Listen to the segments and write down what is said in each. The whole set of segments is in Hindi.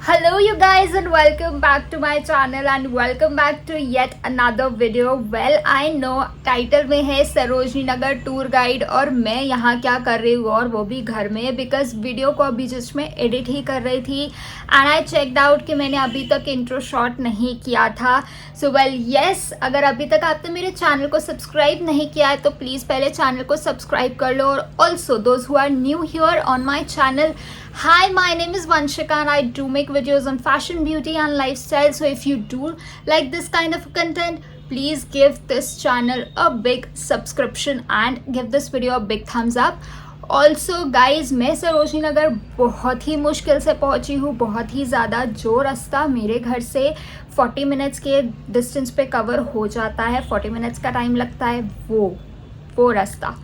Hello you guys and welcome back to my channel and welcome back to yet another video. Well I know title में है सरोजनी नगर टूर गाइड और मैं यहाँ क्या कर रही हूँ और वो भी घर में, बिकॉज वीडियो को अभी जस्ट मैं एडिट ही कर रही थी एंड आई चेकड आउट कि मैंने अभी तक इंट्रो शॉट नहीं किया था. सो वेल येस, अगर अभी तक आपने मेरे चैनल को सब्सक्राइब नहीं किया है तो प्लीज़ पहले चैनल को सब्सक्राइब कर लो. और also those who are new here on my channel, hi, my name is Vanshika and I do make videos on fashion, beauty and lifestyle. So if you do like this kind of content, please give this channel a big subscription and give this video a big thumbs up. Also guys, मैं सरोजनी नगर बहुत ही मुश्किल से पहुंची हूँ, बहुत ही ज़्यादा. जो रास्ता मेरे घर से 40 मिनट्स के डिस्टेंस पे कवर हो जाता है, 40 मिनट्स का टाइम लगता है, वो रास्ता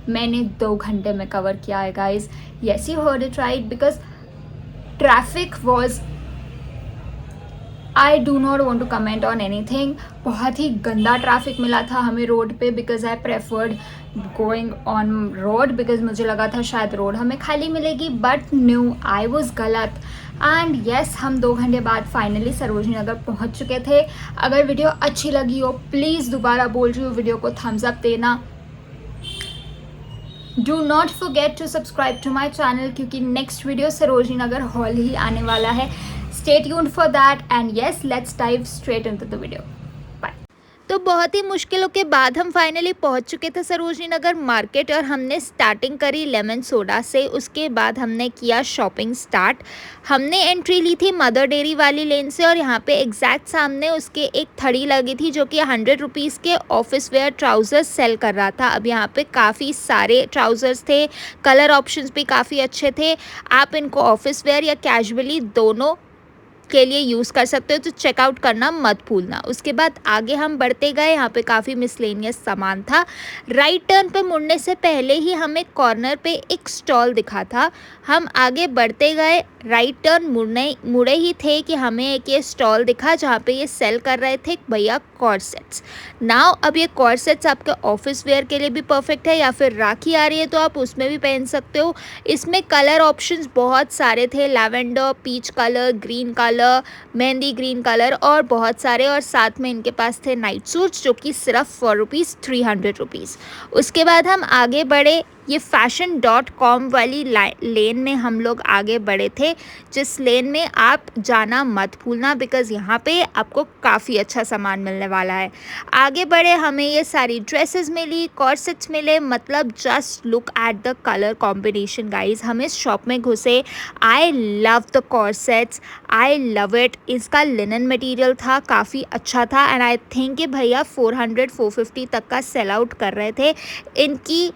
मैंने 2 घंटे में कवर किया है guys. Yes, you heard it right, because traffic was, I do not want to comment on anything. बहुत ही गंदा ट्रैफिक मिला था हमें रोड पे, because I preferred going on road, because मुझे लगा था शायद रोड हमें खाली मिलेगी, बट न्यू आई वॉज गलत. एंड येस, हम 2 घंटे बाद फाइनली सरोजनी नगर पहुँच चुके थे. अगर वीडियो अच्छी लगी हो प्लीज़, दोबारा बोल रही हूँ, वीडियो को थम्स अप देना. Do not forget to subscribe to my channel, क्योंकि next video Sarojini Nagar haul ही आने वाला है. Stay tuned for that and yes, let's dive straight into the video. तो बहुत ही मुश्किलों के बाद हम फाइनली पहुंच चुके थे सरोजनी नगर मार्केट और हमने स्टार्टिंग करी लेमन सोडा से. उसके बाद हमने किया शॉपिंग स्टार्ट. हमने एंट्री ली थी मदर डेयरी वाली लेन से और यहाँ पे एग्जैक्ट सामने उसके एक थड़ी लगी थी जो कि 100 रुपीज़ के ऑफिस वेयर ट्राउज़र्स सेल कर रहा था. अब यहाँ पे काफ़ी सारे ट्राउज़र्स थे, कलर ऑप्शंस भी काफ़ी अच्छे थे. आप इनको ऑफिस वेयर या कैजुअली दोनों के लिए यूज़ कर सकते हो, तो चेकआउट करना मत भूलना. उसके बाद आगे हम बढ़ते गए. यहाँ पे काफ़ी मिसलेनियस सामान था. राइट टर्न पे मुड़ने से पहले ही हमें कॉर्नर पे एक स्टॉल दिखा था. हम आगे बढ़ते गए, राइट टर्न मुड़े ही थे कि हमें एक ये स्टॉल दिखा जहाँ पे ये सेल कर रहे थे भैया कॉर्सेट्स. नाउ अब ये कॉर्सेट्स आपके ऑफिस वेयर के लिए भी परफेक्ट है, या फिर राखी आ रही है तो आप उसमें भी पहन सकते हो. इसमें कलर ऑप्शंस बहुत सारे थे, lavender, peach colour, green colour, mehndi green colour और बहुत सारे. और साथ में इनके पास थे नाइट सूट्स जो कि सिर्फ ₹300. उसके बाद हम आगे बढ़े. ये fashion.com वाली लेन में हम लोग आगे बढ़े थे, जिस लेन में आप जाना मत भूलना, बिकॉज़ यहाँ पे आपको काफ़ी अच्छा सामान मिलने वाला है. आगे बढ़े, हमें ये सारी ड्रेसेस मिली, कॉर्सेट्स मिले. मतलब just look at the colour combination guys. हम इस शॉप में घुसे. आई love the corsets, I love it. इसका लिनन मटेरियल था, काफ़ी अच्छा था एंड आई थिंक कि भैया 400-450 तक का सेल आउट कर रहे थे. इनकी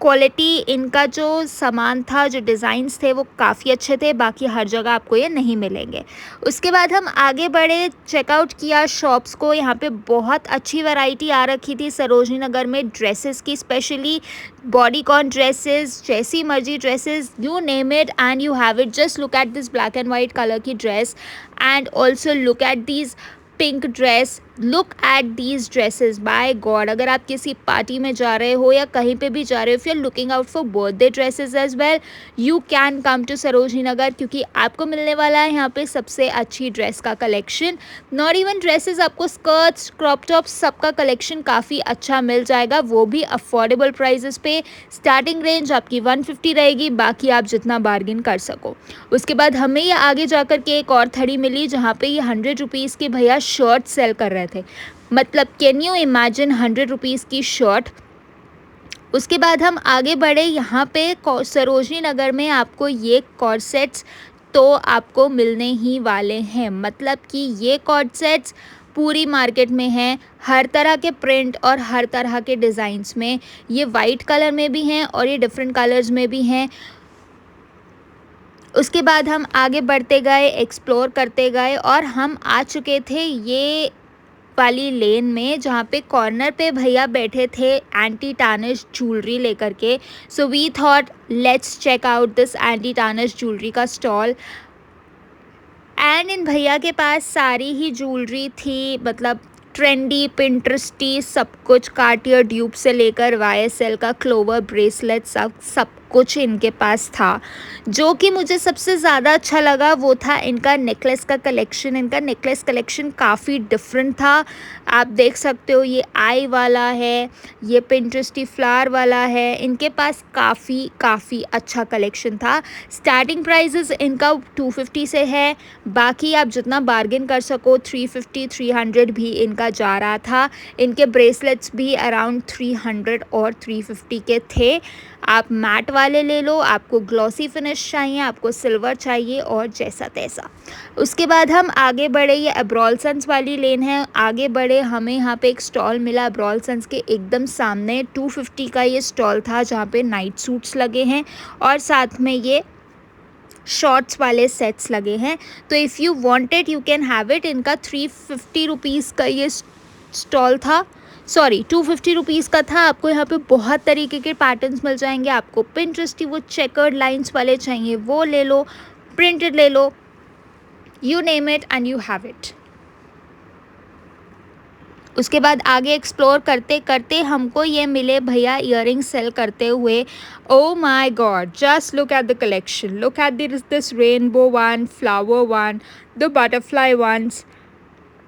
क्वालिटी, इनका जो सामान था, जो डिज़ाइंस थे वो काफ़ी अच्छे थे. बाकी हर जगह आपको ये नहीं मिलेंगे. उसके बाद हम आगे बढ़े, चेकआउट किया शॉप्स को. यहाँ पे बहुत अच्छी वैरायटी आ रखी थी सरोजनी नगर में ड्रेसेस की, स्पेशली बॉडीकॉन ड्रेसेस, जैसी मर्जी dresses, you name it and you have it. Just look at this black and white colour की dress and also look at these pink dress. Look at these dresses. By god, अगर आप किसी पार्टी में जा रहे हो या कहीं पे भी जा रहे हो, if you are looking out for birthday dresses as well, you can come to Sarojini Nagar, क्योंकि आपको मिलने वाला है यहाँ पे सबसे अच्छी ड्रेस का कलेक्शन. नॉट इवन ड्रेसेस, आपको स्कर्ट्स, क्रॉप टॉप्स, सबका कलेक्शन काफ़ी अच्छा मिल जाएगा, वो भी अफोर्डेबल प्राइजेस पे. स्टार्टिंग रेंज आपकी 150 रहेगी, बाकी आप जितना बार्गिन कर सको. उसके बाद हमें ये आगे जाकर के एक और थड़ी मिली जहाँ पे ये 100 रुपीज़ के भैया शर्ट सेल कर रहे थे. मतलब कैन यू इमेजिन 100 रुपीज़ की शर्ट. उसके बाद हम आगे बढ़े. यहाँ पे सरोजनी नगर में आपको ये कॉर्सेट्स तो आपको मिलने ही वाले हैं. मतलब कि ये कॉर्सेट्स पूरी मार्केट में हैं, हर तरह के प्रिंट और हर तरह के डिज़ाइंस में. ये वाइट कलर में भी हैं और ये डिफरेंट कलर्स में भी हैं. उसके बाद हम आगे बढ़ते गए, एक्सप्लोर करते गए और हम आ चुके थे ये वाली लेन में जहाँ पे कॉर्नर पे भैया बैठे थे एंटी टार्निश ज्वेलरी लेकर के. So we thought let's check out this anti tarnish jewellery का स्टॉल. एंड इन भैया के पास सारी ही ज्वेलरी थी, मतलब ट्रेंडी, पिंटरेस्टी, सब कुछ. कार्टियर ड्यूब से लेकर YSL का क्लोवर ब्रेसलेट, सब कुछ इनके पास था। जो कि मुझे सबसे ज़्यादा अच्छा लगा वो था इनका नेकलेस का कलेक्शन। इनका नेकलेस कलेक्शन काफ़ी डिफरेंट था। आप देख सकते हो ये आई वाला है, ये पिंटरेस्टी फ्लावर वाला है। इनके पास काफ़ी अच्छा कलेक्शन था। स्टार्टिंग प्राइजेस इनका 250 से है, बाकी आप जितना बार्गेन कर सको 350 300 भी इनका जा रहा था। इनके ब्रेसलेट्स भी अराउंड 300 और 350 के थे। आप मैट वाले ले लो, आपको ग्लॉसी फिनिश चाहिए, आपको सिल्वर चाहिए और जैसा तैसा। उसके बाद हम आगे बढ़े, ये एब्रॉल्सन्स वाली लेन है। आगे बढ़े, हमें यहाँ पे एक स्टॉल मिला एब्रॉल्सन्स के एकदम सामने। 250 का ये स्टॉल था जहाँ पे नाइट सूट्स लगे हैं और साथ में ये शॉर्ट्स वाले सेट्स लगे हैं। तो if you wanted you can have it. इनका 350 रुपीज़ का ये स्टॉल था, सॉरी 250 रुपीज़ का था। आपको यहाँ पे बहुत तरीके के पैटर्न्स मिल जाएंगे। आपको पिंटरेस्टी वो चेकर्ड लाइंस वाले चाहिए वो ले लो, प्रिंटेड ले लो, you name it and you have it. उसके बाद आगे एक्सप्लोर करते करते हमको ये मिले भैया ईयरिंग सेल करते हुए। Oh my god, just look at the collection, look at this rainbow one, flower one, the butterfly ones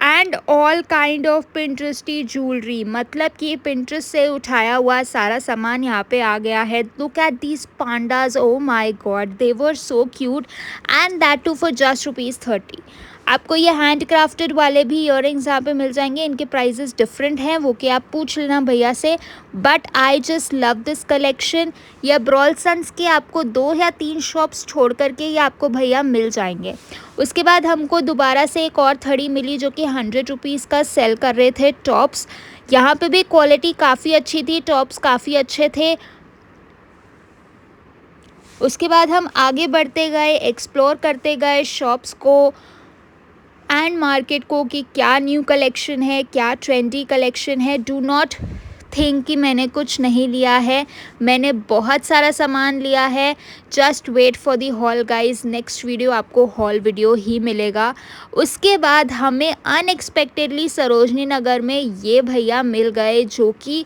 and all kind of pinteresty jewellery. मतलब कि पिंटरेस्ट से उठाया हुआ सारा सामान यहाँ पे आ गया है। Look at these pandas, oh my god, they were so cute and that too for just ₹30। आपको ये हैंड क्राफ्टेड वाले भी ईयरिंग्स यहाँ पे मिल जाएंगे। इनके प्राइजेस डिफरेंट हैं, वो कि आप पूछ लेना भैया से। But I just love this collection. ये ब्रॉल्सन्स के आपको 2 या 3 शॉप्स छोड़ करके ये आपको भैया मिल जाएंगे। उसके बाद हमको दोबारा से एक और थड़ी मिली जो कि 100 रुपीज़ का सेल कर रहे थे टॉप्स। यहाँ पे भी क्वालिटी काफ़ी अच्छी थी, टॉप्स काफ़ी अच्छे थे। उसके बाद हम आगे बढ़ते गए, एक्सप्लोर करते गए शॉप्स को एंड मार्केट को कि क्या न्यू कलेक्शन है, क्या ट्रेंडी कलेक्शन है। डू नॉट थिंक कि मैंने कुछ नहीं लिया है, मैंने बहुत सारा सामान लिया है। Just wait for the haul guys, next video आपको हॉल वीडियो ही मिलेगा। उसके बाद हमें अनएक्सपेक्टेडली सरोजनी नगर में ये भैया मिल गए जो कि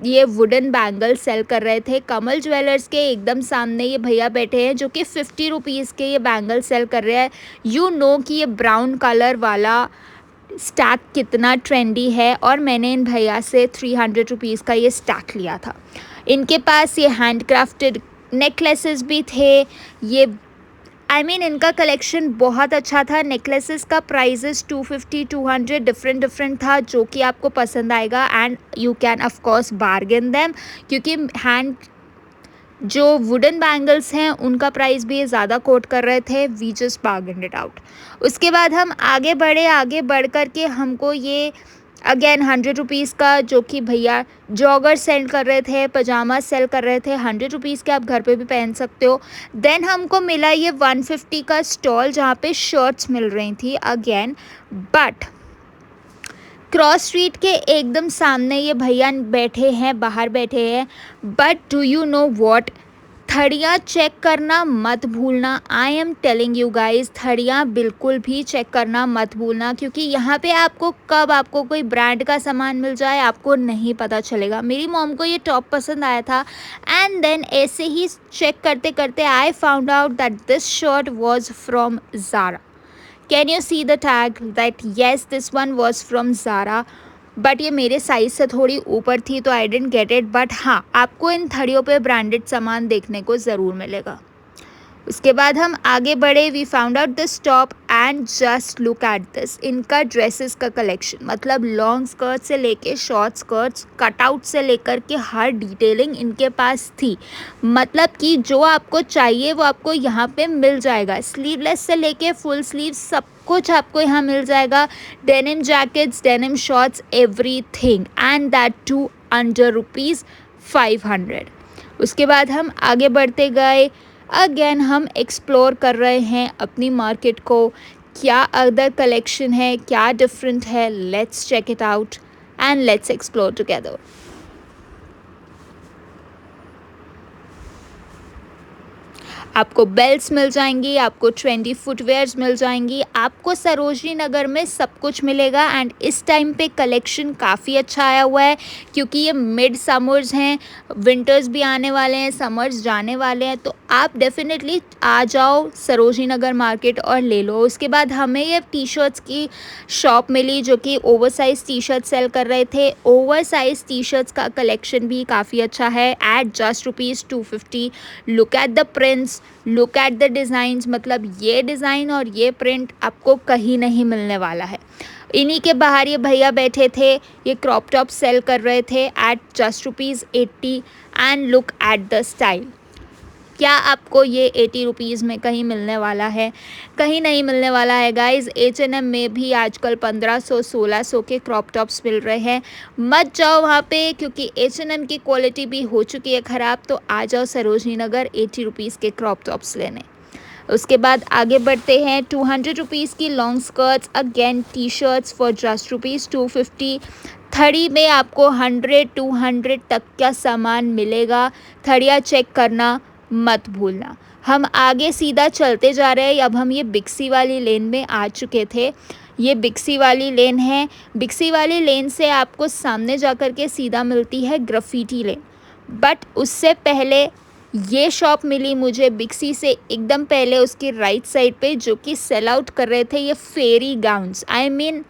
ये वुडन बैंगल सेल कर रहे थे। कमल ज्वेलर्स के एकदम सामने ये भैया बैठे हैं जो कि 50 रुपीज़ के ये बैंगल सेल कर रहे हैं। यू नो कि ये ब्राउन कलर वाला स्टैक कितना ट्रेंडी है और मैंने इन भैया से 300 रुपीज़ का ये स्टैक लिया था। इनके पास ये हैंड क्राफ्टेड नेकलेसेस भी थे। ये इनका कलेक्शन बहुत अच्छा था। नेकलेसेस का प्राइजेस 250 200 डिफरेंट था जो कि आपको पसंद आएगा and you can of course bargain them, क्योंकि हैंड जो वुडन बैंगल्स हैं उनका प्राइस भी ये ज़्यादा कोट कर रहे थे। We just bargained it out. उसके बाद हम आगे बढ़ कर के हमको ये अगेन 100 रुपीज़ का जो कि भैया जॉगर सेल कर रहे थे, पजामा सेल कर रहे थे। 100 रुपीज़ के आप घर पे भी पहन सकते हो। देन हमको मिला ये 150 का स्टॉल जहाँ पे शर्ट्स मिल रही थी अगेन। बट क्रॉस स्ट्रीट के एकदम सामने ये भैया बैठे हैं, बाहर बैठे हैं। But do you know what, थड़ियाँ चेक करना मत भूलना। I am telling you guys, थड़ियाँ बिल्कुल भी चेक करना मत भूलना, क्योंकि यहाँ पे आपको कब आपको कोई ब्रांड का सामान मिल जाए आपको नहीं पता चलेगा। मेरी मॉम को ये टॉप पसंद आया था एंड देन ऐसे ही चेक करते करते I found out that this shirt was from Zara. Can you see the tag that yes this one was from Zara. But ये मेरे साइज़ से थोड़ी ऊपर थी तो I didn't get it. But हाँ, आपको इन थड़ियों पे ब्रांडेड सामान देखने को ज़रूर मिलेगा। उसके बाद हम आगे बढ़े, we found out this top and just look at this. इनका ड्रेसेस का कलेक्शन, मतलब लॉन्ग स्कर्ट से लेके शॉर्ट स्कर्ट्स, कटआउट से लेकर के हर डिटेलिंग इनके पास थी। मतलब कि जो आपको चाहिए वो आपको यहाँ पे मिल जाएगा। स्लीवलेस से लेके फुल स्लीव सब कुछ आपको यहाँ मिल जाएगा। Denim jackets, denim shorts, everything and that too under ₹500। उसके बाद हम आगे बढ़ते गए, अगेन हम एक्सप्लोर कर रहे हैं अपनी मार्केट को। क्या अदर कलेक्शन है, क्या डिफरेंट है, let's check it out and let's explore together. आपको बेल्ट्स मिल जाएंगी, आपको ट्रेंडी फुटवेयर्स मिल जाएंगी, आपको सरोजनी नगर में सब कुछ मिलेगा। एंड इस टाइम पे कलेक्शन काफ़ी अच्छा आया हुआ है क्योंकि ये मिड समर्स हैं, विंटर्स भी आने वाले हैं, समर्स जाने वाले हैं, तो आप डेफिनेटली आ जाओ सरोजनी नगर मार्केट और ले लो। उसके बाद हमें ये टी शर्ट्स की शॉप मिली जो कि ओवरसाइज टी शर्ट सेल कर रहे थे। ओवरसाइज टी शर्ट्स का कलेक्शन भी काफ़ी अच्छा है at just ₹250। Look at the prints, look at the designs, मतलब ये डिज़ाइन और ये प्रिंट आपको कहीं नहीं मिलने वाला है। इन्हीं के बाहर ये भैया बैठे थे, ये क्रॉप टॉप सेल कर रहे थे at just ₹80। And look at the style, क्या आपको ये 80 रुपीज़ में कहीं मिलने वाला है? कहीं नहीं मिलने वाला है गाइज़। H&M में भी आजकल 1500-1600 के क्रॉप टॉप्स मिल रहे हैं। मत जाओ वहाँ पे क्योंकि H&M की क्वालिटी भी हो चुकी है ख़राब, तो आ जाओ सरोजनी नगर 80 रुपीज़ के क्रॉप टॉप्स लेने। उसके बाद आगे बढ़ते हैं, 200 रुपीज़ की long skirts, again T shirts for just ₹250। थड़ी में आपको 100-200 तक का सामान मिलेगा। थड़िया चेक करना मत भूलना। हम आगे सीधा चलते जा रहे हैं। अब हम ये बिक्सी वाली लेन में आ चुके थे। ये बिक्सी वाली लेन है। बिक्सी वाली लेन से आपको सामने जा कर के सीधा मिलती है ग्राफिटी लेन, बट उससे पहले ये शॉप मिली मुझे बिक्सी से एकदम पहले उसकी राइट साइड पे, जो कि सेल आउट कर रहे थे ये फेरी गाउन्स। आई मीन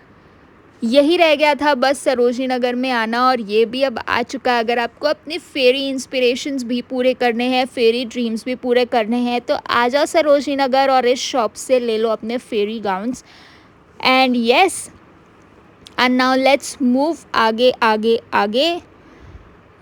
यही रह गया था बस सरोजनी नगर में आना, और ये भी अब आ चुका है। अगर आपको अपने फेरी इंस्पिरेशंस भी पूरे करने हैं, फेरी ड्रीम्स भी पूरे करने हैं, तो आ जाओ सरोजनी नगर और इस शॉप से ले लो अपने fairy gowns. And yes, and now let's move आगे आगे आगे।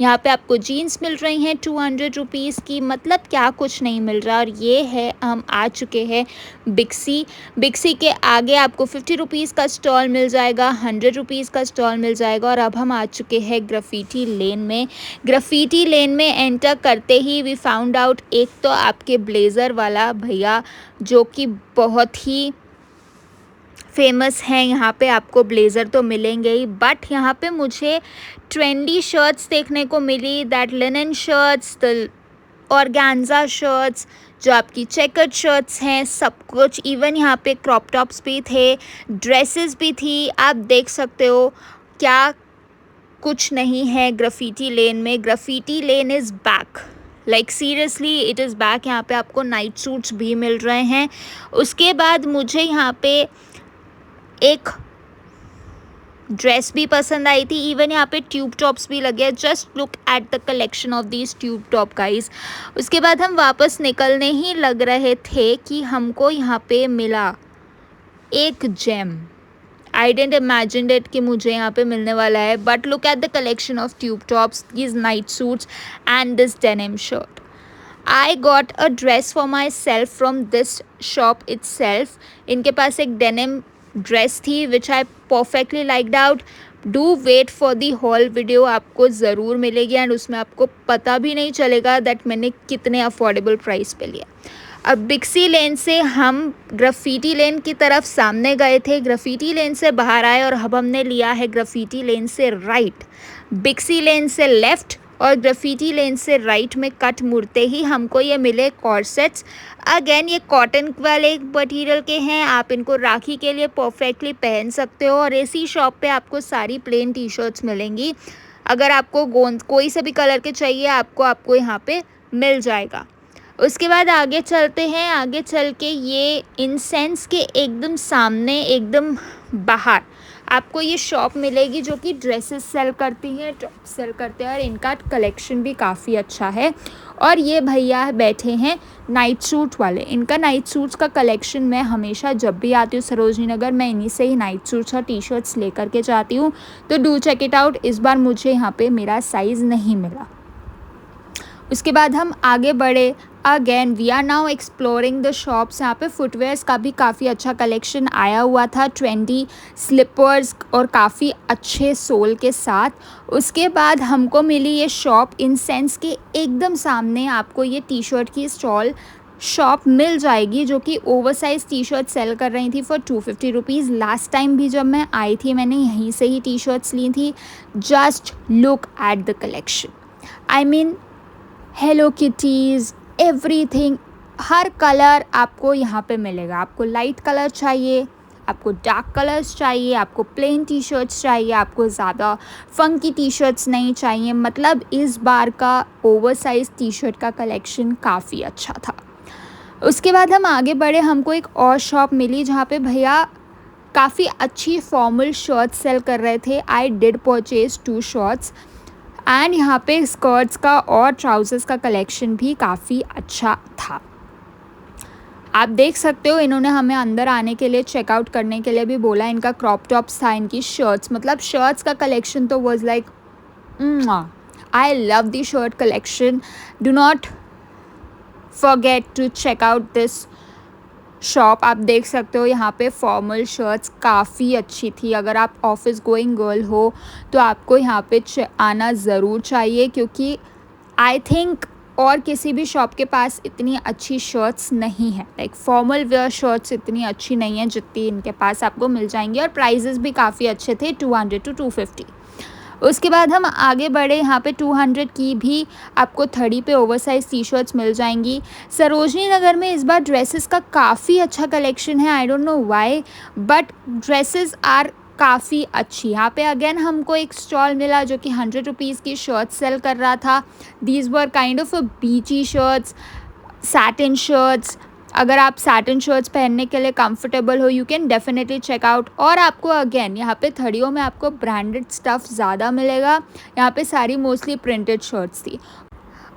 यहाँ पे आपको जीन्स मिल रही हैं 200 रुपीज़ की, मतलब क्या कुछ नहीं मिल रहा। और ये है, हम आ चुके हैं बिक्सी। बिक्सी के आगे आपको 50 रुपीज़ का स्टॉल मिल जाएगा, 100 रुपीज़ का स्टॉल मिल जाएगा। और अब हम आ चुके हैं ग्राफिटी लेन में। ग्राफिटी लेन में एंटर करते ही वी फाउंड आउट, एक तो आपके ब्लेज़र वाला भैया जो कि बहुत ही फेमस हैं। यहाँ पे आपको ब्लेज़र तो मिलेंगे ही, बट यहाँ पे मुझे ट्रेंडी शर्ट्स देखने को मिली, that linen shirts, the organza shirts, जो आपकी चेकर्ड शर्ट्स हैं, सब कुछ। इवन यहाँ पे क्रॉप टॉप्स भी थे, ड्रेसेस भी थी। आप देख सकते हो क्या कुछ नहीं है ग्राफिटी लेन में। Graffiti lane is back, like seriously it is back. यहाँ पे आपको नाइट सूट्स भी मिल रहे हैं। उसके बाद मुझे यहाँ पे एक ड्रेस भी पसंद आई थी। इवन यहाँ पे ट्यूब टॉप्स भी लगे हैं। Just look at the collection of these tube top guys. उसके बाद हम वापस निकलने ही लग रहे थे कि हमको यहाँ पे मिला एक gem. I didn't imagine it कि मुझे यहाँ पे मिलने वाला है, but look at the collection of tube tops, these night suits and this denim shirt. I got a dress for myself from this shop itself. इनके पास एक denim ड्रेस थी which I perfectly liked out. Do wait for the haul video, आपको ज़रूर मिलेगी एंड उसमें आपको पता भी नहीं चलेगा दैट मैंने कितने अफोर्डेबल प्राइस पे लिया. अब बिक्सी लेन से हम ग्राफिटी लेन की तरफ सामने गए थे, ग्राफिटी लेन से बाहर आए और अब हमने लिया है ग्राफिटी लेन से राइट. बिक्सी लेन से लेफ़्ट और ग्राफिटी लेन से राइट में कट मुड़ते ही हमको ये मिले कॉर्सेट्स. अगेन ये कॉटन वाले मटेरियल के हैं, आप इनको राखी के लिए परफेक्टली पहन सकते हो. और इसी शॉप पे आपको सारी प्लेन टी शर्ट्स मिलेंगी. अगर आपको गोंद कोई से भी कलर के चाहिए आपको यहाँ पे मिल जाएगा. उसके बाद आगे चलते हैं. आगे चल के ये इंसेंस के एकदम सामने, एकदम बाहर आपको ये शॉप मिलेगी जो कि ड्रेसेस सेल करती हैं, टॉप सेल करते हैं और इनका कलेक्शन भी काफ़ी अच्छा है. और ये भैया बैठे हैं नाइट सूट वाले. इनका नाइट सूट्स का कलेक्शन मैं हमेशा जब भी आती हूँ सरोजनी नगर, मैं इन्हीं से ही नाइट सूट्स और टी शर्ट्स ले करके जाती हूँ. तो डू चेक इट आउट. इस बार मुझे यहाँ पे मेरा साइज़ नहीं मिला. उसके बाद हम आगे बढ़े. Again we are now exploring the shops. यहाँ पे फुटवेयर्स का भी काफ़ी अच्छा कलेक्शन आया हुआ था, ट्रेंडी स्लीपर्स और काफ़ी अच्छे सोल के साथ. उसके बाद हमको मिली ये शॉप इंसेंस के एकदम सामने. आपको ये टी शर्ट की स्टॉल शॉप मिल जाएगी जो कि ओवरसाइज टी शर्ट सेल कर रही थी फॉर 250 रुपीज़. लास्ट टाइम भी जब मैं आई थी मैंने यहीं से ही टी शर्ट्स ली थी. Just look at the collection. I mean Hello Kitties, everything her colour आपको यहाँ पे मिलेगा। आपको लाइट कलर चाहिए, आपको डार्क कलर्स चाहिए, आपको प्लेन टी शर्ट्स चाहिए, आपको ज़्यादा फंकी टी शर्ट्स नहीं चाहिए। मतलब इस बार का ओवरसाइज टी शर्ट का कलेक्शन काफ़ी अच्छा था। उसके बाद हम आगे बढ़े, हमको एक और शॉप मिली जहाँ पे भैया काफ़ी अच्छी फॉर्मल शर्ट्स सेल कर रहे थे। I did purchase 2 shirts and यहाँ पे स्कर्ट्स का और ट्राउज़र्स का कलेक्शन भी काफ़ी अच्छा था। आप देख सकते हो इन्होंने हमें अंदर आने के लिए, चेकआउट करने के लिए भी बोला। इनका क्रॉप टॉप्स था, इनकी शर्ट्स, मतलब शर्ट्स का कलेक्शन तो was like I love the shirt collection. Do not forget to check out this shop. आप देख सकते हो यहाँ पे फॉर्मल शर्ट्स काफ़ी अच्छी थी। अगर आप ऑफिस गोइंग गर्ल हो तो आपको यहाँ पे आना ज़रूर चाहिए, क्योंकि आई थिंक और किसी भी शॉप के पास इतनी अच्छी शर्ट्स नहीं है। लाइक फॉर्मल वेयर शर्ट्स इतनी अच्छी नहीं है जितनी इनके पास आपको मिल जाएंगी, और प्राइजेस भी काफ़ी अच्छे थे, 200 to 250। उसके बाद हम आगे बढ़े, यहाँ पे 200 की भी आपको 30 पे ओवरसाइज टी शर्ट्स मिल जाएंगी। सरोजनी नगर में इस बार ड्रेसेस का काफ़ी अच्छा कलेक्शन है। I don't know why, but dresses are काफ़ी अच्छी। यहाँ पे अगेन हमको एक स्टॉल मिला जो कि 100 रुपीज़ की शर्ट सेल कर रहा था। These were kind of beachy shirts, satin shirts. अगर आप सैटिन शर्ट्स पहनने के लिए कंफर्टेबल हो, you can definitely check out. और आपको अगेन यहाँ पे 30 में आपको ब्रांडेड स्टफ़ ज़्यादा मिलेगा। यहाँ पे सारी मोस्टली प्रिंटेड शर्ट्स थी।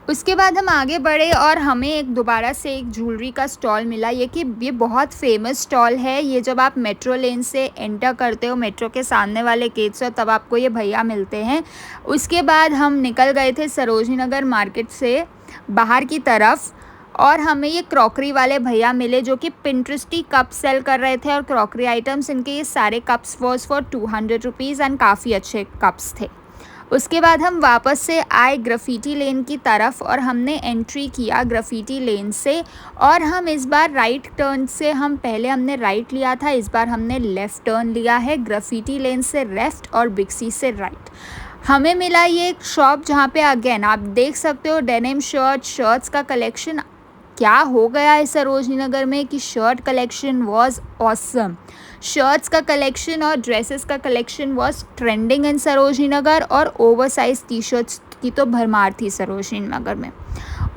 उसके बाद हम आगे बढ़े और हमें एक दोबारा से एक ज्वेलरी का स्टॉल मिला। ये बहुत फेमस स्टॉल है। ये जब आप मेट्रो लेन से एंटर करते हो, मेट्रो के सामने वाले गेट से, तब आपको ये भैया मिलते हैं। उसके बाद हम निकल गए थे सरोजनी नगर मार्केट से बाहर की तरफ, और हमें ये क्रॉकरी वाले भैया मिले जो कि पिंटरेस्टी कप सेल कर रहे थे। और क्रॉकरी आइटम्स, इनके ये सारे cups was for 200 rupees and काफ़ी अच्छे कप्स थे। उसके बाद हम वापस से आए ग्राफिटी लेन की तरफ और हमने एंट्री किया ग्राफिटी लेन से। और हम इस बार राइट टर्न से, हम पहले हमने राइट लिया था, इस बार हमने लेफ़्ट टर्न लिया है। ग्राफिटी लेन से लेफ़्ट और बिक्सी से राइट। हमें मिला ये एक शॉप जहाँ पे अगेन आप देख सकते हो डेनिम शर्ट्स का कलेक्शन क्या हो गया है सरोजनी नगर में कि shirt collection was awesome. Shirts का कलेक्शन और ड्रेसेस का collection was trending in Sarojini Nagar, और ओवरसाइज टी शर्ट्स की तो भरमार थी सरोजनी नगर में।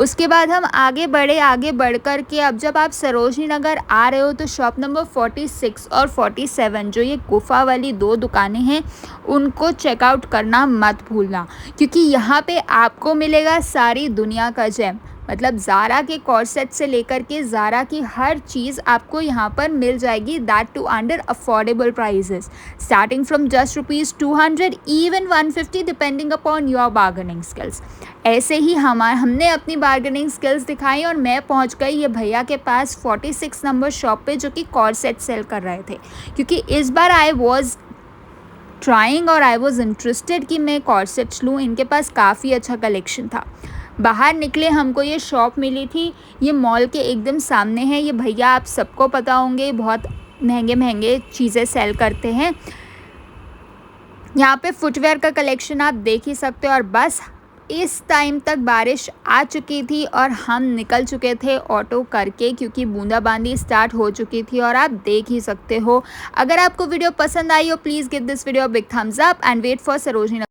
उसके बाद हम आगे बढ़ कर के अब जब आप सरोजनी नगर आ रहे हो तो शॉप नंबर 46 और 47 जो ये गुफा वाली 2 दुकानें हैं, उनको चेकआउट करना मत भूलना, क्योंकि यहाँ पे आपको मिलेगा सारी दुनिया का जेम। मतलब ज़ारा के कॉर्सेट से लेकर के ज़ारा की हर चीज़ आपको यहाँ पर मिल जाएगी, that too under affordable prices, starting from just ₹200 even 150 depending upon your bargaining skills. ऐसे ही हमने अपनी बार्गेनिंग स्किल्स दिखाई और मैं पहुँच गई ये भैया के पास 46 नंबर शॉप पे जो कि कॉर्सेट सेल कर रहे थे, क्योंकि इस बार आई वॉज ट्राइंग और आई वॉज इंटरेस्टेड कि मैं कॉर्सेट्स लूँ। इनके पास काफ़ी अच्छा कलेक्शन था। बाहर निकले हमको ये शॉप मिली थी, ये मॉल के एकदम सामने है। ये भैया आप सबको पता होंगे, बहुत महंगे चीज़ें सेल करते हैं। यहाँ पे फुटवेयर का कलेक्शन आप देख ही सकते हो। और बस इस टाइम तक बारिश आ चुकी थी और हम निकल चुके थे ऑटो करके, क्योंकि बूंदाबांदी स्टार्ट हो चुकी थी और आप देख ही सकते हो। अगर आपको वीडियो पसंद आई हो, please give this video big thumbs up and wait for Sarojini